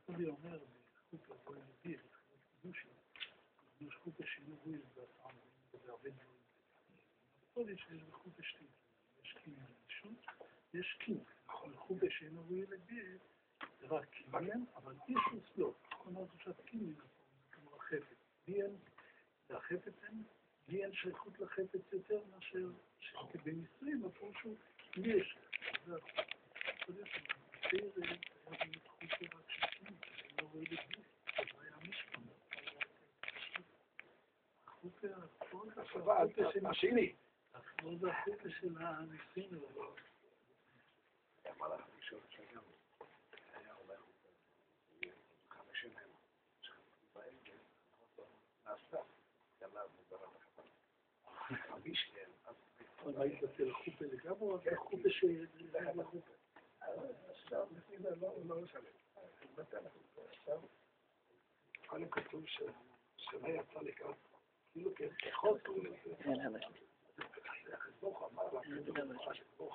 אני אומר, יש חוט השינוי בהרבה דברים. יכול להיות שיש בחוט השתים, יש קניין ראשון, יש קניין. חוט השינוי לבי זה רק קניין, אבל אישוס לא. כלומר, זה שאת קניין, כמו החפץ. בי אין שייכות לחפץ יותר מאשר שבניסויים, אפילו שהוא יש. זה יכול להיות שבסיר היה באמת חוט רק של קניין, לא רואה לבי. השני. לא זה החוטה של הניסים. אמר לך מישהו שגם היה אומר 5 שנים בעצם נעשה גלה מוזרה לחבר. רבי שכן. ראית אצל החוטה לגמרי או אצל החוטה שזה החוטה? עכשיו לפי זה לא משנה. עכשיו קודם כתוב שלא יצא לקראת כאילו כחוק ברוך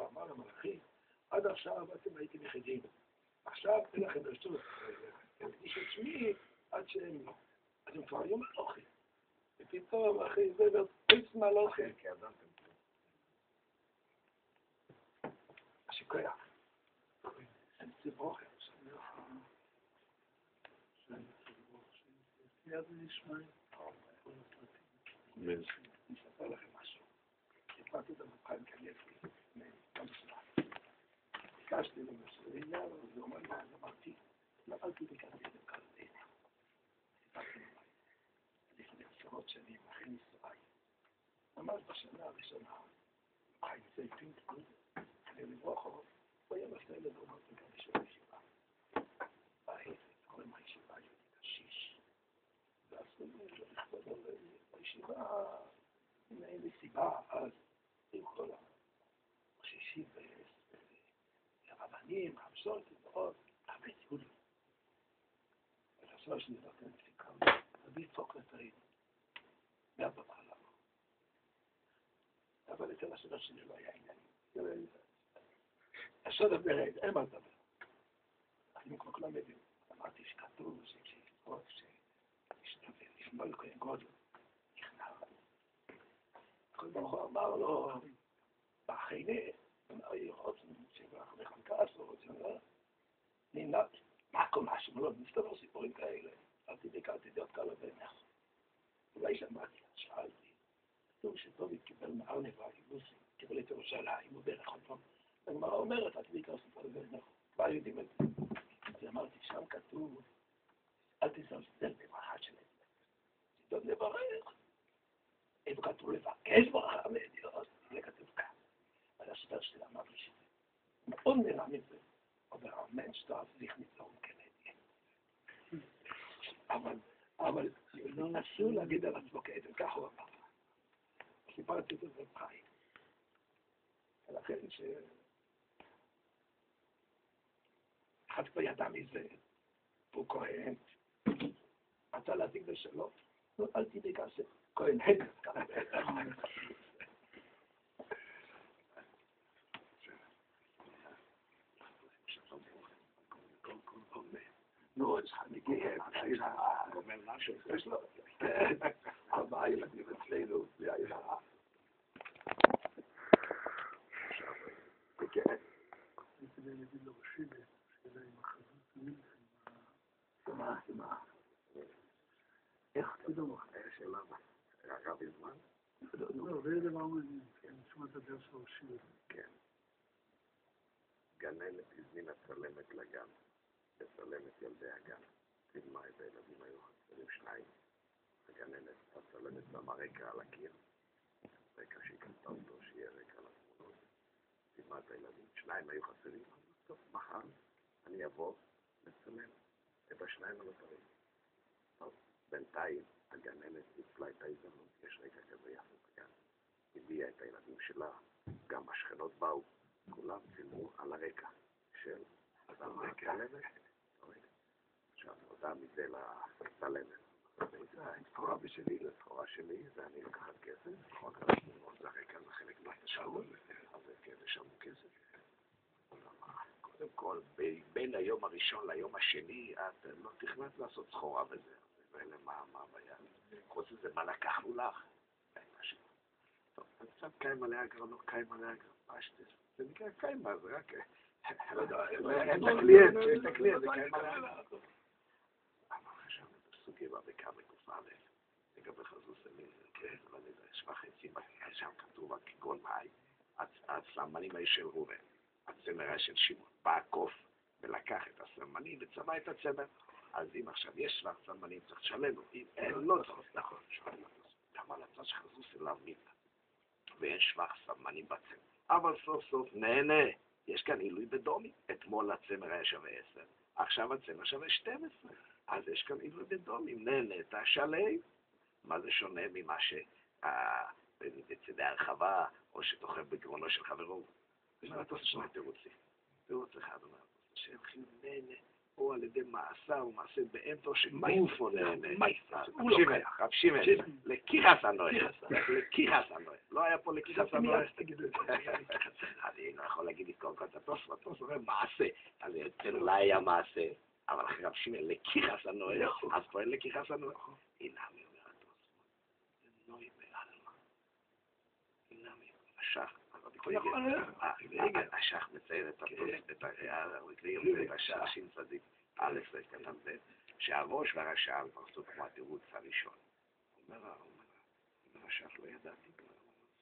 אמר למלאכים עד עכשיו אתם הייתם יחידים עכשיו אין לכם רשות להקדיש את שמי עד שהם לא אתם כבר היום מלוכים ופתאום אחרי זה ופריץ מלוכים השקויה אין ציבור יד נשמע אני אספר לכם משהו. קיבלתי את המבחן קניאפי לפני כמה שנה. ביקשתי למסורים, זה אומר מה, למדתי בקרבי בקרבי. סיפרתי לבית. לפני 10 שנים, אחרי נישואיי. ממש בשנה הראשונה, חיים זייפים תקוד, אני לברוכו, הוא היה מסתכל לדרומות בקרבי של הישיבה. בית, קוראים הישיבה, יהודית השיש. ועשו לי לכבוד על הישיבה, אין לי סיבה, אז עם כל השישים והרבנים, חמשות, ועוד, הרבה ציבורים. והשאלה שלי נותן סיכם, רבי יצחק לטעין, מהבמה למה. אבל אצל השאלה שלי לא היה עניין. השאלה ברד, אין מה לדבר. אני כמו כולם יודעים, אמרתי שכתוב, שכשיפרוץ, שישתווה, לפנו לכהן גודל. כל ברוך הוא אמר לו, בחייני, רוצים שבח וחנקס, או רוצים נהנת, מה כל משהו, לא נסתבר סיפורים כאלה, אל תדעי להיות קל לבנך. אולי שמעתי, שאלתי, כתוב שטובי קיבל מעל נבעה, קיבל את ירושלים, הוא דרך אותו, והגמרא אומרת, אל תדעי סיפור לבנך, כבר יודעים את זה. אז אמרתי, שם כתוב, אל תזלזל בברכה שלהם, תדעו לברך. איפה כתוב לבקש ברכה מידיעות, זה כתוב כאן. אבל השטר שלי אמר לי שזה מאוד נראה מזה, אבל המנש טוב sich nicht so umgekehrt. אבל אסור להגיד על עצמו כעצם, כך הוא אמר. סיפרתי את זה בחיים. ולכן אחד כבר ידע מזה, הוא כהן, רצה להציג בשלו, אל תדעי כזה. כהן הד, ככה. נו, אני גאה, גומר משהו, יש לו 4 ילדים אצלנו, זה היה וכן. הייתי להגיד לו רשיבה, שאלה עם החזות מלחם. מה? איך תדעו? שאלה מה? היה בזמן? לא, זה דבר מעניין, כן, נשמע את הדרך של רשיבה. כן. גננת הזמינה צלמת לגן, לצלם את ילדי הגן. צילמה את הילדים היו חסרים 2. הגננת הצלמת שמה רקע על הקיר. רקע שהיא קנתה אותו, שיהיה רקע על התמונות. צילמה את הילדים. 2 היו חסרים. טוב, מחר אני אבוא לצלם את ה2 הנותרים. טוב, בינתיים הגננת ניצלה את ההזדמנות. יש רקע כזה יפה בגן. הביאה את הילדים שלה. גם השכנות באו. כולם צילמו על הרקע של הצלמת. עכשיו, הודעה מזה לצלמת. הסחורה בשלי, לסחורה שלי, ואני בין היום הראשון ליום השני, את לא תכננת לעשות סחורה וזה. ואלה מה הבעיה? חוץ לזה, מה לקחנו לך? טוב, אז קצת קיים עליה אגר, לא קיים עליה אגר. זה נקרא קיים, זה רק... אין את הקליינט, זה קיים עליה אגר. אבל חשב, פסוקים בכמה קופה לגבי חזוס המין, אבל זה שבחצי, אז שם כתוב כגון מאי, הסמנים היו של ראובן, הצמר של שמעון, בא הקוף ולקח את הסמנים וצבע את הצמר. אז אם עכשיו יש לך סמנים צריך לשלם, אם אין, לא צריך, נכון, גם על הצד שחזוס אליו מיתה, ואין שבח סמנים בצמר. אבל סוף סוף נהנה, יש כאן עילוי בדומי, אתמול הצמר היה שווה 10, עכשיו הצמר שווה 12, אז יש כאן עילוי בדומי, נהנית שלם. מה זה שונה ממה בצדי הרחבה, או שתוכל בגרונו של חברו? יש לנו שני תירוצים. תירוץ אחד אומר, שהם חיוב נהנה, או על ידי מעשה או מעשה באמצע, או שגופו נהנה. רב שמעון, לקיחס הנועה. לקיחס הנועה. לא היה פה לקיחס הנועה. אני לא יכול להגיד את כל את התוספות, התוספות אומר מעשה. אז אצלנו לא היה מעשה, אבל אחרי רב שמעון, לקיחס הנועה, אז פה אין לקיחס הנועה. הנה מי אומר התוספות. זה נוי בעלמא. הנה מי, השח. השח מציין את השח שין צדיק א' וקטן ב', שהראש והרשע פרצו כמו התירוץ הראשון. אומר השח, לא ידעתי,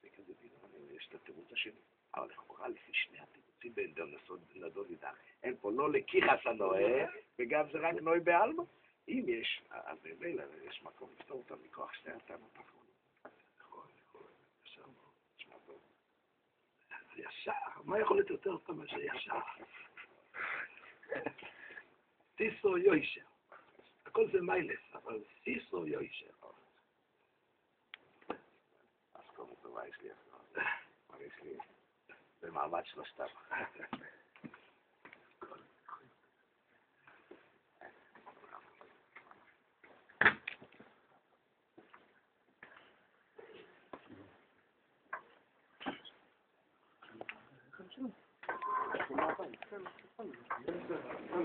זה כזה דין, יש את התירוץ השני, אבל לכאורה לפי שני התירוצים באלדון נדון ידע, אין פה לא לקיחס הנועה, וגם זה רק נוי בעלמא. אם יש, אז במילא יש מקום לפתור אותם מכוח שתי הטענות האחרונות. ישר, מה יכול להיות יותר טוב מה שישר? סיסו יוישר. הכל זה מיילס, אבל סיסו יוישר. אז קודם טובה יש לי אחר. יש לי במעמד שלושתם.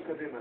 קדימה,